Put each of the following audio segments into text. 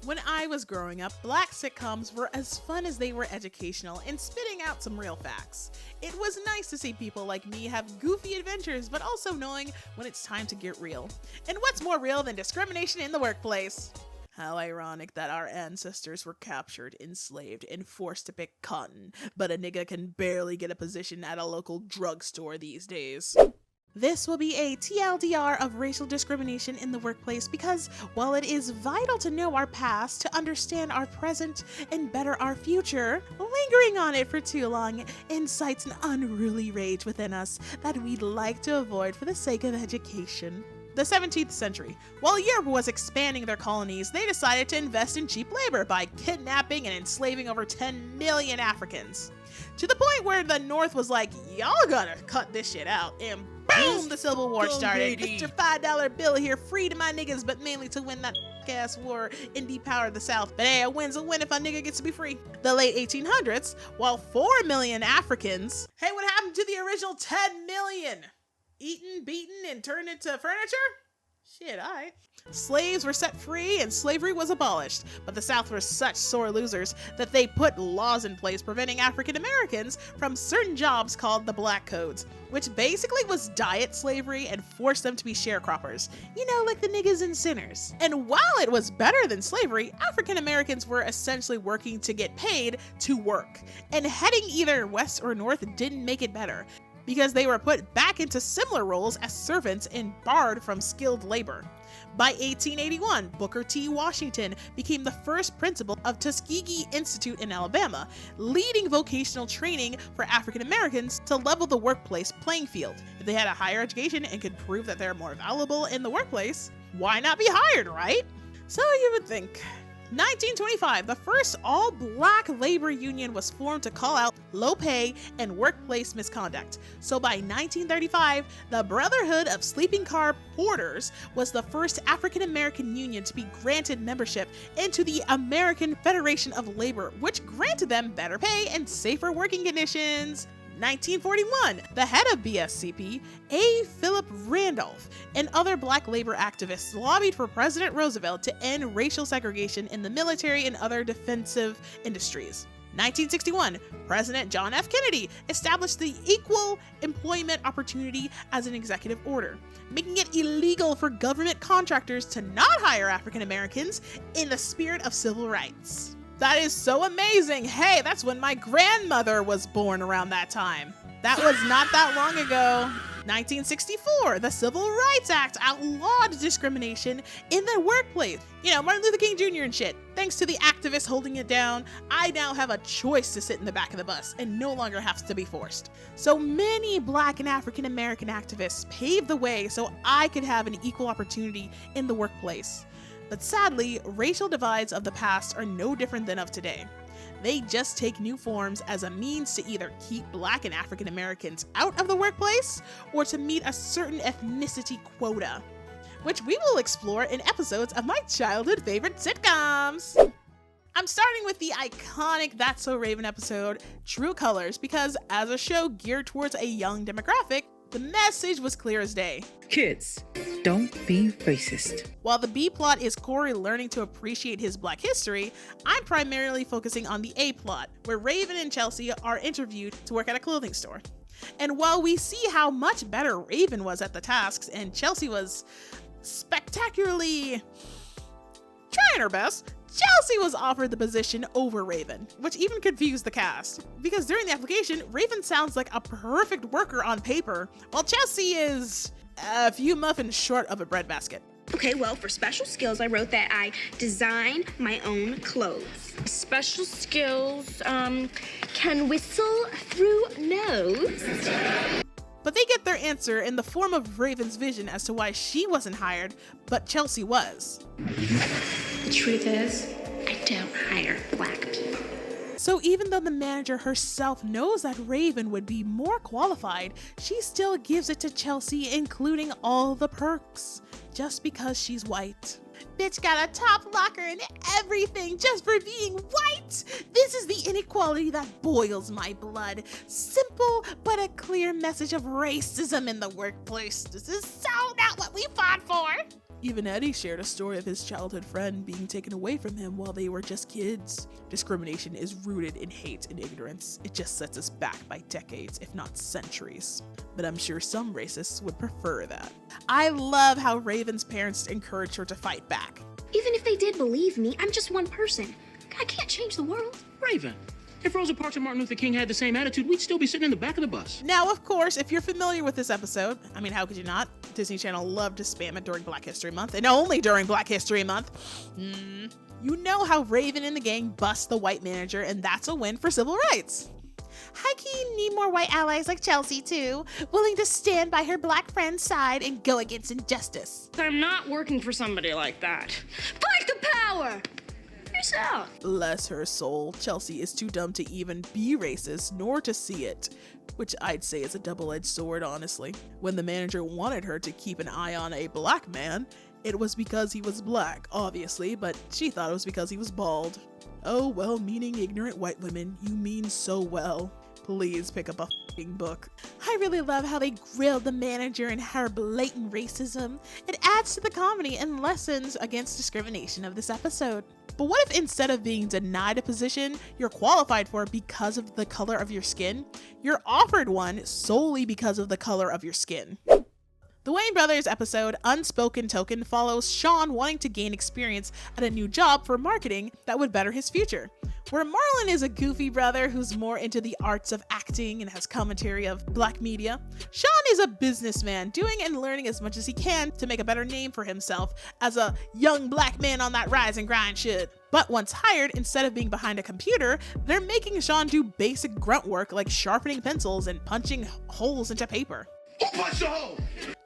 When I was growing up, black sitcoms were as fun as they were educational and spitting out some real facts. It was nice to see people like me have goofy adventures, but also knowing when it's time to get real. And what's more real than discrimination in the workplace? How ironic that our ancestors were captured, enslaved, and forced to pick cotton, but a nigga can barely get a position at a local drugstore these days. This will be a TLDR of racial discrimination in the workplace because while it is vital to know our past to understand our present and better our future, lingering on it for too long incites an unruly rage within us that we'd like to avoid for the sake of education. The 17th century. While Europe was expanding their colonies, they decided to invest in cheap labor by kidnapping and enslaving over 10 million Africans. To the point where the North was like, y'all gotta cut this shit out, and boom, the Civil War started. Mr. $5 bill here, free to my niggas, but mainly to win that ass war and depower the South. But hey, a win's a win if a nigga gets to be free. The late 1800s, while 4 million Africans, hey, what happened to the original 10 million? Eaten, beaten, and turned into furniture? Shit, alright. Slaves were set free and slavery was abolished, but the South were such sore losers that they put laws in place preventing African Americans from certain jobs called the Black Codes, which basically was diet slavery and forced them to be sharecroppers. You know, like the niggas and sinners. And while it was better than slavery, African Americans were essentially working to get paid to work, and heading either west or north didn't make it better, because they were put back into similar roles as servants and barred from skilled labor. By 1881, Booker T. Washington became the first principal of Tuskegee Institute in Alabama, leading vocational training for African Americans to level the workplace playing field. If they had a higher education and could prove that they're more valuable in the workplace, why not be hired, right? So you would think. 1925, the first all-black labor union was formed to call out low pay and workplace misconduct. So by 1935, the Brotherhood of Sleeping Car Porters was the first African-American union to be granted membership into the American Federation of Labor, which granted them better pay and safer working conditions. 1941, the head of BSCP, A. Philip Randolph, and other black labor activists lobbied for President Roosevelt to end racial segregation in the military and other defensive industries. 1961, President John F. Kennedy established the Equal Employment Opportunity as an executive order, making it illegal for government contractors to not hire African Americans in the spirit of civil rights. That is so amazing. Hey, that's when my grandmother was born around that time. That was not that long ago. 1964, the Civil Rights Act outlawed discrimination in the workplace. You know, Martin Luther King Jr. and shit. Thanks to the activists holding it down, I now have a choice to sit in the back of the bus and no longer have to be forced. So many Black and African American activists paved the way so I could have an equal opportunity in the workplace. But sadly, racial divides of the past are no different than of today. They just take new forms as a means to either keep Black and African Americans out of the workplace or to meet a certain ethnicity quota, which we will explore in episodes of my childhood favorite sitcoms. I'm starting with the iconic That's So Raven episode, True Colors, because as a show geared towards a young demographic, the message was clear as day. Kids, don't be racist. While the B plot is Corey learning to appreciate his Black history, I'm primarily focusing on the A plot, where Raven and Chelsea are interviewed to work at a clothing store. And while we see how much better Raven was at the tasks and Chelsea was spectacularly trying her best, Chelsea was offered the position over Raven, which even confused the cast. Because during the application, Raven sounds like a perfect worker on paper, while Chelsea is a few muffins short of a breadbasket. Okay, well, for special skills, I wrote that I design my own clothes. Special skills, can whistle through nose. But they get their answer in the form of Raven's vision as to why she wasn't hired, but Chelsea was. The truth is, I don't hire Black people. So even though the manager herself knows that Raven would be more qualified, she still gives it to Chelsea, including all the perks, just because she's white. Bitch got a top locker and everything just for being white. This is the inequality that boils my blood. Simple but a clear message of racism in the workplace. This is so not what we fought for. Even Eddie shared a story of his childhood friend being taken away from him while they were just kids. Discrimination is rooted in hate and ignorance. It just sets us back by decades, if not centuries. But I'm sure some racists would prefer that. I love how Raven's parents encouraged her to fight back. Even if they did believe me, I'm just one person. I can't change the world. Raven, if Rosa Parks and Martin Luther King had the same attitude, we'd still be sitting in the back of the bus. Now, of course, if you're familiar with this episode, I mean, how could you not? Disney Channel loved to spam it during Black History Month, and only during Black History Month. You know how Raven and the gang bust the white manager, and that's a win for civil rights. High-key need more white allies like Chelsea, too, willing to stand by her black friend's side and go against injustice. I'm not working for somebody like that. Fight the power! Yourself. Bless her soul, Chelsea is too dumb to even be racist, nor to see it. Which I'd say is a double-edged sword, honestly. When the manager wanted her to keep an eye on a black man, it was because he was black, obviously, but she thought it was because he was bald. Oh, well-meaning ignorant white women, you mean so well. Please pick up a f***ing book. I really love how they grilled the manager and her blatant racism. It adds to the comedy and lessons against discrimination of this episode. But what if instead of being denied a position you're qualified for because of the color of your skin, you're offered one solely because of the color of your skin? The Wayans Brothers episode Unspoken Token follows Sean wanting to gain experience at a new job for marketing that would better his future. Where Marlon is a goofy brother who's more into the arts of acting and has commentary of black media, Sean is a businessman doing and learning as much as he can to make a better name for himself as a young black man on that rise and grind shit. But once hired, instead of being behind a computer, they're making Sean do basic grunt work like sharpening pencils and punching holes into paper. Punch a hole!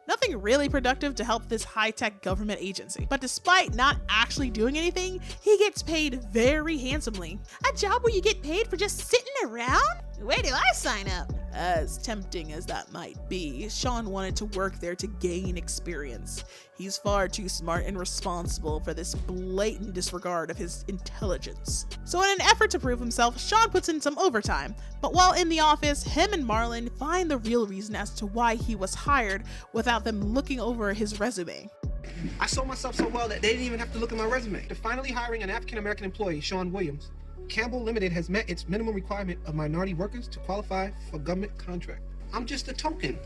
Nothing really productive to help this high-tech government agency. But despite not actually doing anything, he gets paid very handsomely. A job where you get paid for just sitting around? Where do I sign up? As tempting as that might be, Sean wanted to work there to gain experience. He's far too smart and responsible for this blatant disregard of his intelligence. So in an effort to prove himself, Sean puts in some overtime. But while in the office, him and Marlon find the real reason as to why he was hired without them looking over his resume. I sold myself so well that they didn't even have to look at my resume. They're finally hiring an African-American employee, Sean Williams. Campbell Limited has met its minimum requirement of minority workers to qualify for government contract. I'm just a token.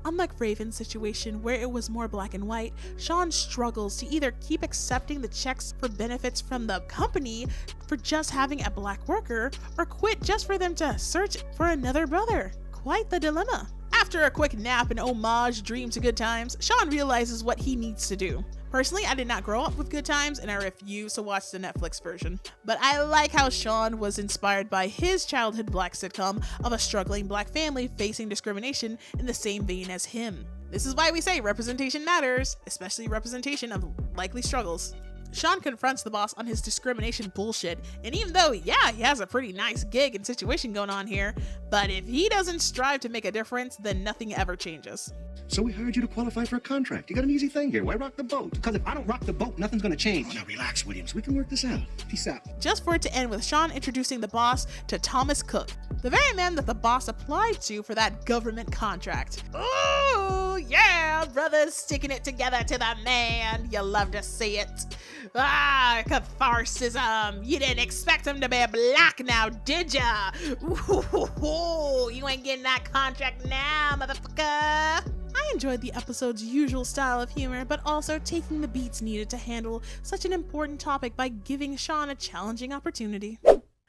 Unlike Raven's situation, where it was more black and white, Sean struggles to either keep accepting the checks for benefits from the company for just having a black worker, or quit just for them to search for another brother. Quite the dilemma. After a quick nap and homage dream to Good Times, Sean realizes what he needs to do. Personally, I did not grow up with Good Times and I refuse to watch the Netflix version. But I like how Sean was inspired by his childhood black sitcom of a struggling black family facing discrimination in the same vein as him. This is why we say representation matters, especially representation of likely struggles. Sean confronts the boss on his discrimination bullshit, and even though, yeah, he has a pretty nice gig and situation going on here, but if he doesn't strive to make a difference, then nothing ever changes. So we hired you to qualify for a contract. You got an easy thing here. Why rock the boat? Because if I don't rock the boat, nothing's gonna change. Oh, now relax, Williams. We can work this out. Peace out. Just for it to end with Sean introducing the boss to Thomas Cook, the very man that the boss applied to for that government contract. Ooh, yeah, brothers sticking it together to the man. You love to see it. Ah, catharsism. You didn't expect him to be black now, did ya? Ooh, you ain't getting that contract now, motherfucker. I enjoyed the episode's usual style of humor, but also taking the beats needed to handle such an important topic by giving Sean a challenging opportunity.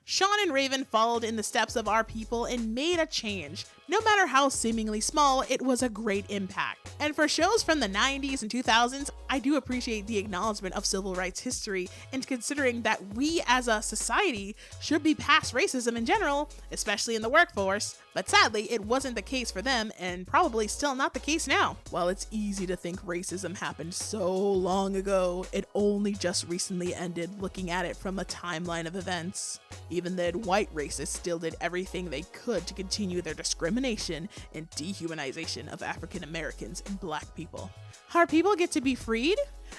Sean and Raven followed in the steps of our people and made a change. No matter how seemingly small, it was a great impact. And for shows from the 90s and 2000s, I do appreciate the acknowledgement of civil rights history and considering that we as a society should be past racism in general, especially in the workforce. But sadly, it wasn't the case for them and probably still not the case now. While it's easy to think racism happened so long ago, it only just recently ended looking at it from a timeline of events. Even then, white racists still did everything they could to continue their discrimination and dehumanization of African Americans and black people. Our people get to be freed?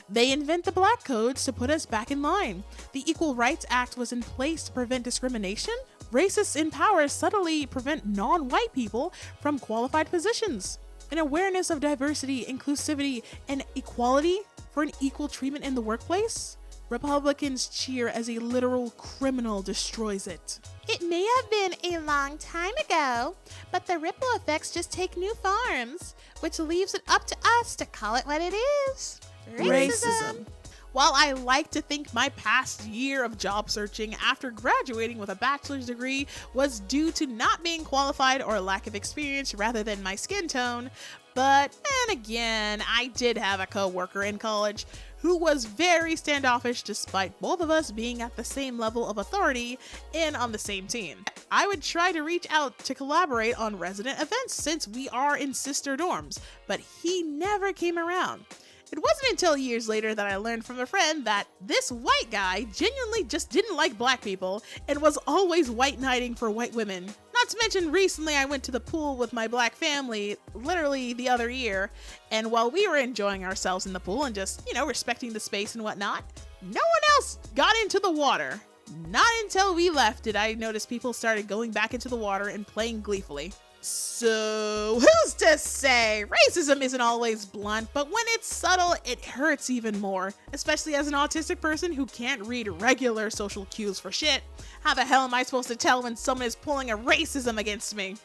They invent the black codes to put us back in line. The Equal Rights Act was in place to prevent discrimination? Racists in power subtly prevent non-white people from qualified positions. An awareness of diversity, inclusivity, and equality for an equal treatment in the workplace, Republicans cheer as a literal criminal destroys it. It may have been a long time ago, but the ripple effects just take new forms, which leaves it up to us to call it what it is. Racism. While I like to think my past year of job searching after graduating with a bachelor's degree was due to not being qualified or lack of experience rather than my skin tone, but then again, I did have a coworker in college who was very standoffish despite both of us being at the same level of authority and on the same team. I would try to reach out to collaborate on resident events since we are in sister dorms, but he never came around. It wasn't until years later that I learned from a friend that this white guy genuinely just didn't like black people and was always white knighting for white women. Not to mention recently I went to the pool with my black family literally the other year, and while we were enjoying ourselves in the pool and just, respecting the space and whatnot, no one else got into the water. Not until we left did I notice people started going back into the water and playing gleefully. So, who's to say? Racism isn't always blunt, but when it's subtle, it hurts even more. Especially as an autistic person who can't read regular social cues for shit. How the hell am I supposed to tell when someone is pulling a racism against me?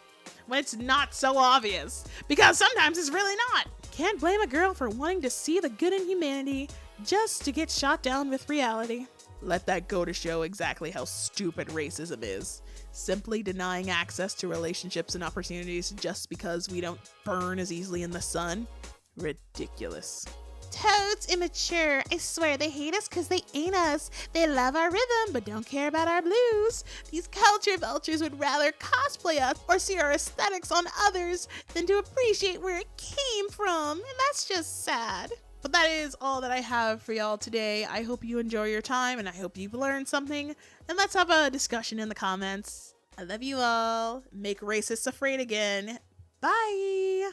When it's not so obvious. Because sometimes it's really not. Can't blame a girl for wanting to see the good in humanity just to get shot down with reality. Let that go to show exactly how stupid racism is. Simply denying access to relationships and opportunities just because we don't burn as easily in the sun? Ridiculous. Toads immature. I swear they hate us because they ain't us. They love our rhythm but don't care about our blues. These culture vultures would rather cosplay us or see our aesthetics on others than to appreciate where it came from. And that's just sad. But that is all that I have for y'all today. I hope you enjoy your time and I hope you've learned something. And let's have a discussion in the comments. I love you all. Make racists afraid again. Bye.